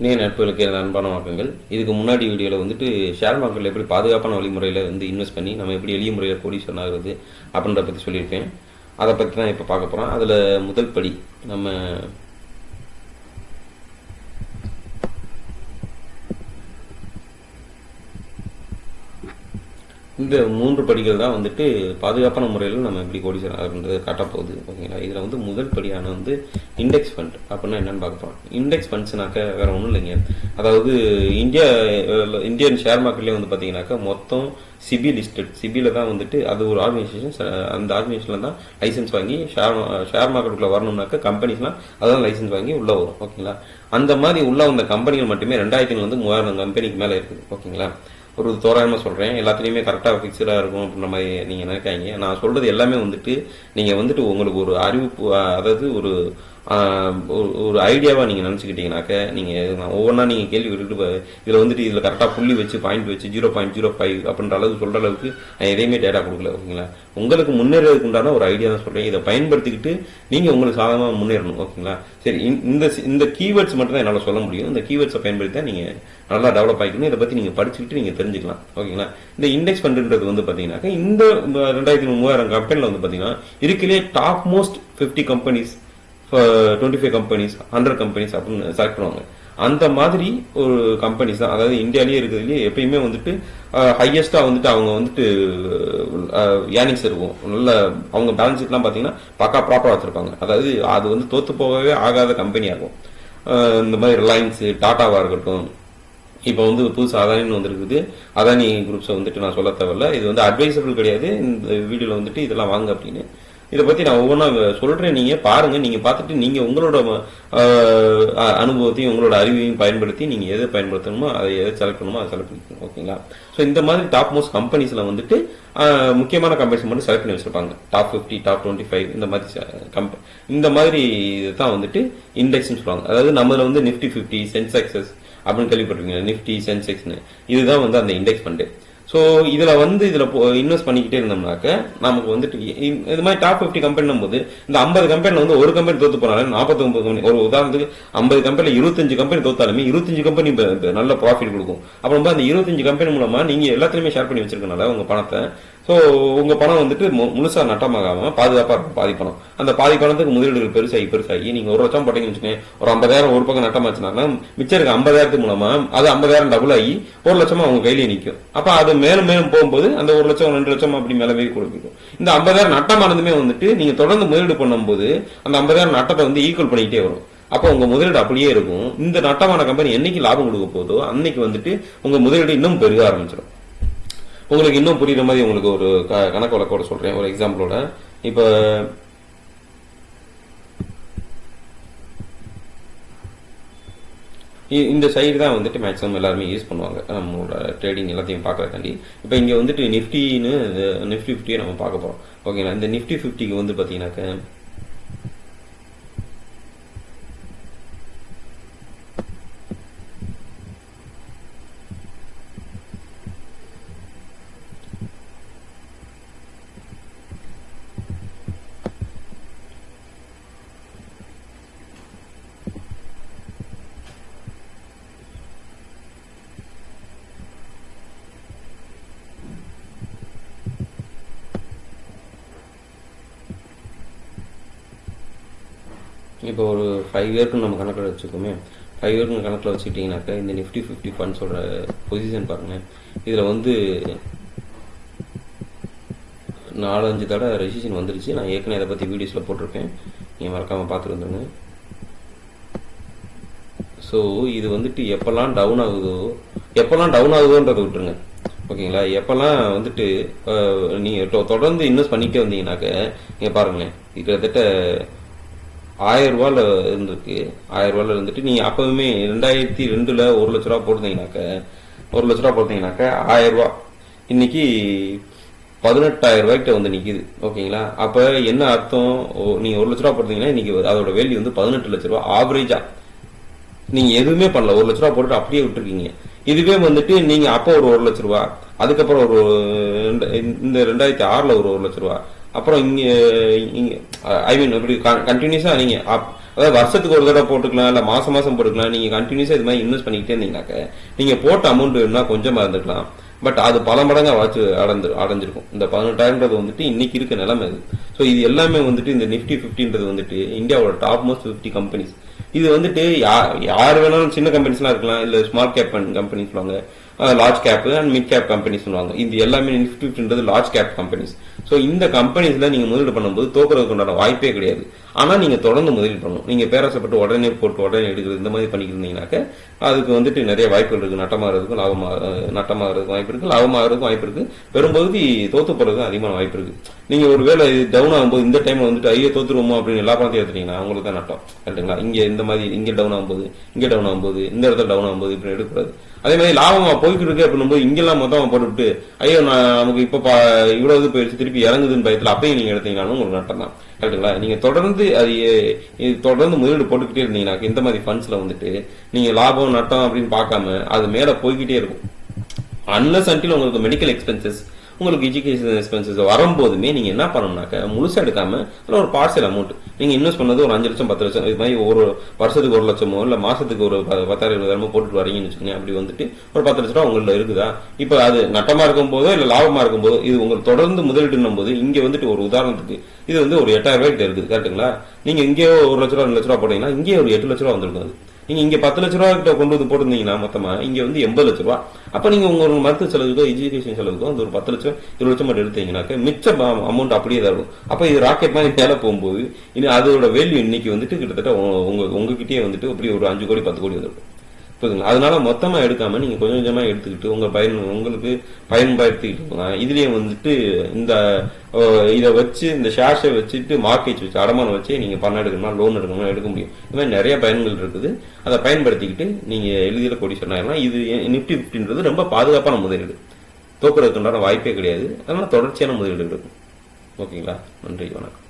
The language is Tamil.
இணைய நட்புகளுக்கு அன்பான வணக்கங்கள். இதுக்கு முன்னாடி வீடியோவில் வந்துட்டு ஷேர் மார்க்கெட்டில் எப்படி பாதுகாப்பான வழிமுறையில் வந்து இன்வெஸ்ட் பண்ணி நம்ம எப்படி எளிய முறையில் கோடீஸ்வரன் ஆகுறது அப்படின்றத பற்றி சொல்லியிருக்கேன். அதை பற்றி தான் இப்போ பார்க்க போகிறோம். அதில் முதல் படி நம்ம இந்த 3 படிகள் தான் வந்துட்டு பாதுகாப்பான முறையில் நம்ம எப்படி கோடீஸ்வரன் ஆகுறது காட்டப்போகுது. ஓகேங்களா? இதில் வந்து முதல் படியான வந்து இண்டெக்ஸ் ஃபண்ட் அப்படின்னா என்னன்னு பார்க்க போகிறோம். இண்டெக்ஸ் ஃபண்ட்ஸ்னாக்க வேற ஒன்றும் இல்லைங்க. அதாவது இந்தியன் ஷேர் மார்க்கெட்லேயே வந்து பார்த்தீங்கன்னாக்கா மொத்தம் சிபி லிஸ்டட், சிபியில் தான் வந்துட்டு அது ஒரு ஆர்கனைசேஷன். அந்த ஆர்கனைசேஷனில் தான் லைசன்ஸ் வாங்கி ஷேர் மார்க்கெட்டுக்குள்ளே வரணும்னாக்க கம்பெனிஸ்லாம் அதான் லைசன்ஸ் வாங்கி உள்ளே வரும். ஓகேங்களா? அந்த மாதிரி உள்ள வந்த கம்பெனிகள் மட்டுமே 2000 வந்து 3000 கம்பெனிக்கு மேலே இருக்குது. ஓகேங்களா? ஒரு தோராயமாக சொல்கிறேன், எல்லாத்துலேயுமே கரெக்டாக ஃபிக்ஸ்டாக இருக்கும் அப்படின்ற மாதிரி நீங்கள் நினைக்காங்க. நான் சொல்கிறது எல்லாமே வந்துட்டு நீங்கள் வந்துட்டு உங்களுக்கு ஒரு அறிவிப்பு, அதாவது ஒரு ஐடியாவாக நீங்கள் நினச்சிக்கிட்டீங்கன்னாக்க நீங்கள் ஒவ்வொன்றா நீங்கள் கேள்வி விட்டுட்டு இதில் வந்துட்டு இதில் கரெக்டாக புள்ளி வச்சு பாயிண்ட் வச்சு 0.05 அப்படின்ற அளவுக்கு சொல்கிற அளவுக்கு நான் எதையுமே டேட்டா கொடுக்கல. ஓகேங்களா? உங்களுக்கு முன்னேறதுக்கு உண்டான ஒரு ஐடியா தான் சொல்கிறேன். இதை பயன்படுத்திக்கிட்டு நீங்கள் உங்களுக்கு சாதகமாக முன்னேறணும். ஓகேங்களா? சரி, இந்த கீவேர்ட்ஸ் மட்டும் தான் என்னால் சொல்ல முடியும். இந்த கீவேர்ட்ஸை பயன்படுத்தி தான் நீங்கள் நல்லா டெவலப் ஆகிக்கணும். இதை பற்றி நீங்கள் படிச்சுக்கிட்டு நீங்கள் தெரிஞ்சுக்கலாம். ஓகேங்களா? இந்த இண்டெக்ஸ் ஃபண்டுன்றது வந்து பார்த்தீங்கன்னாக்கா இந்த 2000-3000 கம்பெனியில் வந்து பார்த்தீங்கன்னா இருக்கிறே top most 50 companies, 25 companies, 100 companies அப்படின்னு செலக்ட் பண்ணுவாங்க. அந்த மாதிரி ஒரு கம்பெனிஸ் தான், அதாவது இந்தியாலேயே இருக்கிறதுலேயே எப்பயுமே வந்துட்டு ஹையஸ்டா வந்துட்டு அவங்க வந்துட்டு ஏர்னிங்ஸ் இருக்கும். நல்ல அவங்க பேலன்ஸ் ஷீட்லாம் பார்த்தீங்கன்னா பக்கா ப்ராப்பராக வச்சிருப்பாங்க. அதாவது அது வந்து தோத்து போகவே ஆகாத கம்பெனி ஆகும். இந்த மாதிரி ரிலையன்ஸ், டாட்டாவா இருக்கட்டும், இப்போ வந்து புதுசு அதானி வந்துருக்குது. அதானி குரூப்ஸை வந்துட்டு நான் சொல்ல தேவையில்ல. இது வந்து அட்வைசபிள் கிடையாது இந்த வீடியோவில் வந்துட்டு இதெல்லாம் வாங்க அப்படின்னு. இதை பற்றி நான் ஒவ்வொன்றா சொல்கிறேன், நீங்கள் பாருங்கள். நீங்கள் பார்த்துட்டு நீங்கள் உங்களோட அனுபவத்தையும் உங்களோட அறிவையும் பயன்படுத்தி நீங்கள் எதை பயன்படுத்தணுமோ அதை எதை செலக்ட் பண்ணணுமோ அதை செலக்ட் பண்ணிக்கணும். ஓகேங்களா? ஸோ இந்த மாதிரி டாப் மோஸ்ட் கம்பெனிஸில் வந்துட்டு முக்கியமான கம்பெனிஸ் மட்டும் செலக்ட் பண்ணி வச்சிருப்பாங்க. டாப் 50, டாப் 25 இந்த மாதிரி தான் வந்துட்டு இண்டெக்ஸ்ன்னு சொல்லுவாங்க. அதாவது நம்மள வந்து நிஃப்டி 50, சென்செக்ஸஸ் அப்படின்னு கேள்விப்பட்டிருக்கீங்க. நிஃப்டி, சென்செக்ஸ்னு இதுதான் வந்து அந்த இண்டெக்ஸ் ஃபண்டு. ஸோ இதில் இன்வெஸ்ட் பண்ணிக்கிட்டே இருந்தோம்னாக்க நமக்கு வந்துட்டு இது மாதிரி டாப் 50 கம்பெனினும் போது இந்த 50 கம்பெனியில் வந்து ஒரு கம்பெனி தோத்து போனாலும் 49 கம்பெனி, ஒரு உதாரணத்துக்கு 50 கம்பெனியில் 25 கம்பெனி தோத்தாலுமே 25 கம்பெனி நல்ல ப்ராஃபிட் கொடுக்கும். அப்புறம் அந்த 25 கம்பெனி மூலமா நீங்க எல்லாத்துலயுமே ஷேர் பண்ணி வச்சிருக்கனால உங்க பணத்தை, ஸோ உங்க பணம் வந்துட்டு முழுசா நட்டமாகாம பாதுகாப்பா இருக்கும். பாதி பணம், அந்த பாதி பணத்துக்கு முதலீடுகள் பெருசாகி நீங்க 1 லட்சம் போட்டீங்கன்னு வச்சுக்கோங்க, ஒரு 50,000 ஒரு பக்கம் நட்டமாச்சுனாங்கன்னா மிச்சம் இருக்க 50,000 மூலமா அது 50,000 டபுள் ஆகி 1 லட்சமா அவங்க கையிலேயே நிற்கும். அப்ப அது மேலும் மேலும் போகும்போது அந்த 1 லட்சம் 2 லட்சம் அப்படி மேலவே கொடுக்கும். இந்த 50,000 நட்டமானதுமே வந்துட்டு நீங்க தொடர்ந்து முதலீடு பண்ணும்போது அந்த 50,000 நட்டத்தை வந்து ஈக்குவல் பண்ணிக்கிட்டே வரும். அப்போ உங்க முதலீடு அப்படியே இருக்கும். இந்த நட்டமான கம்பெனி என்னைக்கு லாபம் கொடுக்க போதோ அன்னைக்கு வந்துட்டு உங்க முதலீடு இன்னும் பெருக ஆரம்பிச்சிடும். உங்களுக்கு இன்னும் புரியுற மாதிரி உங்களுக்கு ஒரு கணக்கு வழக்கோட சொல்றேன், ஒரு எக்ஸாம்பிளோட. இப்ப இந்த சைடு தான் வந்துட்டு மேக்ஸிமம் எல்லாருமே யூஸ் பண்ணுவாங்க நம்மளோட ட்ரேடிங் எல்லாத்தையும் பார்க்கறதாண்டி. இப்போ இங்க வந்துட்டு நிஃப்டி 50 நம்ம பார்க்க போறோம். ஓகேங்களா? இந்த நிஃப்டி 50க்கு வந்து பாத்தீங்கன்னாக்க இப்போ ஒரு 5 இயர்க்கு நம்ம கணக்கில் வச்சுக்கோமே. 5 இயர்க்கு கணக்கில் வச்சுக்கிட்டீங்கன்னாக்கா இந்த நிஃப்டி 50 ஃபண்ட்ஸோட பொசிஷன் பாருங்க. இதில் வந்து 4-5 தடவை ரெசிஷன் வந்துருச்சு. நான் ஏற்கனவே அதை பற்றி வீடியோஸில் போட்டிருக்கேன், நீங்கள் மறக்காமல் பார்த்துட்டு வந்துருங்க. ஸோ இது வந்துட்டு எப்பெல்லாம் டவுன் ஆகுதோன்றதை விட்டுருங்க. ஓகேங்களா? எப்பெல்லாம் வந்துட்டு நீங்கள் தொடர்ந்து இன்வெஸ்ட் பண்ணிட்டே வந்தீங்கன்னாக்க நீங்கள் பாருங்களேன், கிட்டத்தட்ட 1000 ரூபாயில இருந்திருக்கு. 1000 ரூபாயில இருந்துட்டு நீங்க அப்பவுமே 2002ல 1 லட்ச ரூபா போட்டீங்கன்னாக்க 1000 ரூபாய் இன்னைக்கு 18,000 ரூபாய்கிட்ட வந்து நிக்குது. ஓகேங்களா? அப்ப என்ன அர்த்தம்? நீங்க 1 லட்ச ரூபா போட்டீங்கன்னா இன்னைக்கு அதோட வேல்யூ வந்து 18 லட்ச ரூபாய் ஆவரேஜா. நீங்க எதுவுமே பண்ணல, 1 லட்ச ரூபா போட்டு அப்படியே விட்டுருக்கீங்க. இதுவே வந்துட்டு நீங்க அப்போ ஒரு 1 லட்ச ரூபா, அதுக்கப்புறம் ஒரு இந்த 2006ல ஒரு 1 லட்ச ரூபா, அப்புறம் இங்க ஐ மீன் இப்படி கண்டினியூஸா நீங்க அதாவது வருஷத்துக்கு ஒரு தடவை போட்டுக்கலாம், இல்ல மாசம் மாசம் போட்டுக்கலாம். நீங்க கண்டினியூஸா இது மாதிரி இன்வெஸ்ட் பண்ணிக்கிட்டே இருந்தீங்கன்னாக்க நீங்க போட்ட அமௌண்ட் வேணும்னா கொஞ்சமா இருந்துக்கலாம், பட் அது பல மடங்கா வாட்சி அடைஞ்சிருக்கும். இந்த 18,000 வந்துட்டு இன்னைக்கு இருக்க நிலைமை அது. ஸோ இது எல்லாமே வந்துட்டு இந்த நிப்டி 50ன்றது வந்துட்டு இந்தியாவோட டாப் மோஸ்ட் 50 கம்பெனிஸ். இது வந்துட்டு யார் வேணாலும் சின்ன கம்பெனிஸ்லாம் இருக்கலாம், இல்ல ஸ்மால் கேப் கம்பெனிஸ் சொல்லுவாங்க, large cap and mid cap companies சொல்லுவாங்க. இது எல்லாமே நிப்டி 50ன்றது லார்ஜ் கேப் கம்பெனிஸ். ஸோ இந்த கம்பெனிஸ்ல நீங்க முதலீடு பண்ணும்போது தோக்குறதுக்கு உண்டான வாய்ப்பே கிடையாது. ஆனா நீங்க தொடர்ந்து முதலீடு பண்ணணும். நீங்க பேராசப்பட்டு உடனே போட்டு உடனே எடுக்கிறது இந்த மாதிரி பண்ணிக்கிறீங்கன்னாக்க அதுக்கு வந்துட்டு நிறைய வாய்ப்புகள் இருக்கு. நட்டமாகிறதுக்கும் நட்டமாகிறதுக்கும் வாய்ப்பு இருக்கு, லாபமாகிறதுக்கும் வாய்ப்பு இருக்கு, பெரும்பகுதி தோத்து போறதுக்கும் அதிகமான வாய்ப்பு இருக்கு. நீங்க ஒரு வேலை டவுன் ஆகும்போது இந்த டைம்ல வந்துட்டு ஐயோ தோத்துருவோமோ அப்படின்னு எல்லா பணத்தையும் எடுத்துட்டீங்கன்னா உங்களுக்கு தான் நட்டம். கரெக்டுங்களா? இங்க இந்த மாதிரி இங்க டவுன் ஆகும்போது, இங்க டவுன் ஆகும்போது, இந்த இடத்துல டவுன் ஆகும்போது இப்படி எடுக்கக்கூடாது. அதே மாதிரி லாபமா போய்கிட்டு இருக்கு அப்படின்னும் போது இங்கெல்லாம் மொத்தமா போட்டுவிட்டு ஐயோ நமக்கு இப்ப இவ்வளவு போயிடுச்சு திருப்பி இறங்குதுன்னு பயத்துல அப்பயும் நீங்க எடுத்தீங்கன்னாலும் உங்களுக்கு நட்டம் தான். கரெக்டுங்களா? நீங்க தொடர்ந்து தொடர்ந்து முதலீடு போட்டுக்கிட்டே இருந்தீங்கன்னா இந்த மாதிரி ஃபண்ட்ஸ்ல வந்துட்டு நீங்க லாபம் நட்டம் அப்படின்னு பார்க்காம அது மேல போய்கிட்டே இருக்கும். அன்லஸ் அன்டில் உங்களுக்கு மெடிக்கல் எக்ஸ்பென்சஸ், உங்களுக்கு எஜுகேஷன் எக்ஸ்பென்சஸ் வரும்போதுமே நீங்க என்ன பண்ணணும்னாக்க முழுசா எடுக்காம ஒரு பார்சல் அமௌண்ட் நீங்க இன்வெஸ்ட் பண்ணது ஒரு 5 லட்சம் 10 லட்சம் இது மாதிரி ஒரு வருஷத்துக்கு 1 லட்சமோ இல்ல மாசத்துக்கு ஒரு 10,000 20,000 போட்டுட்டு வரீங்கன்னு வச்சுக்கோங்க. அப்படி வந்துட்டு ஒரு 10 லட்ச ரூபா உங்கள்ட்ட இருக்குதா, இப்ப அது நட்டமா இருக்கும் போதோ இல்ல லாபமா இருக்கும் போதோ இது உங்களுக்கு தொடர்ந்து முதலீடுன்னும் போது இங்க வந்துட்டு ஒரு உதாரணத்துக்கு இது வந்து ஒரு 8,000 ரூபாய்க்கு இருக்குது. கரெக்டுங்களா? நீங்க இங்கே 1 லட்ச ரூபா 2 லட்ச ரூபா போட்டீங்கன்னா இங்கே ஒரு 8 லட்ச ரூபா வந்துருக்கும். அது நீங்க இங்க 10 லட்ச ரூபா கிட்ட கொண்டு வந்து போட்டிருந்தீங்கன்னா மொத்தமா இங்க வந்து 80 லட்ச ரூபா. அப்ப நீங்க உங்க மருத்துவ செலவுக்கோ எஜுகேஷன் செலவுக்கோ அந்த ஒரு 10 லட்சம் 20 லட்சம் மட்டும் எடுத்தீங்கன்னாக்க மிச்ச அமௌண்ட் அப்படியே தான் இருக்கும். அப்ப இது ராக்கெட் மாதிரி மேல போகும்போது அதோட வேல்யூ இன்னைக்கு வந்துட்டு கிட்டத்தட்ட உங்ககிட்டயே வந்துட்டு அப்படி ஒரு 5 கோடி 10 கோடி வந்துருக்கும். புரியுதுங்களா? அதனால மொத்தமா எடுக்காம நீங்க கொஞ்சம் கொஞ்சமா எடுத்துக்கிட்டு உங்களுக்கு பயன்படுத்திக்கிட்டு இதுலயே வந்துட்டு இந்த இதை வச்சு இந்த ஷேர்ஸை வச்சுட்டு மார்க்கெட் வச்சு அடமானம் வச்சு நீங்க பணம் எடுக்கணும்னா லோன் எடுக்கணும்னா எடுக்க முடியும். இந்த மாதிரி நிறைய பயன்கள் இருக்குது. அதை பயன்படுத்திக்கிட்டு நீங்க எளிதில் கோடீஸ்வரன் ஆயிரலாம். இது நிப்டி 50ன்றது ரொம்ப பாதுகாப்பான முதலீடு, தோக்குறதுக்குண்டான வாய்ப்பே கிடையாது. அதனால தொடர்ச்சியான முதலீடு இருக்கும். ஓகேங்களா? நன்றி, வணக்கம்.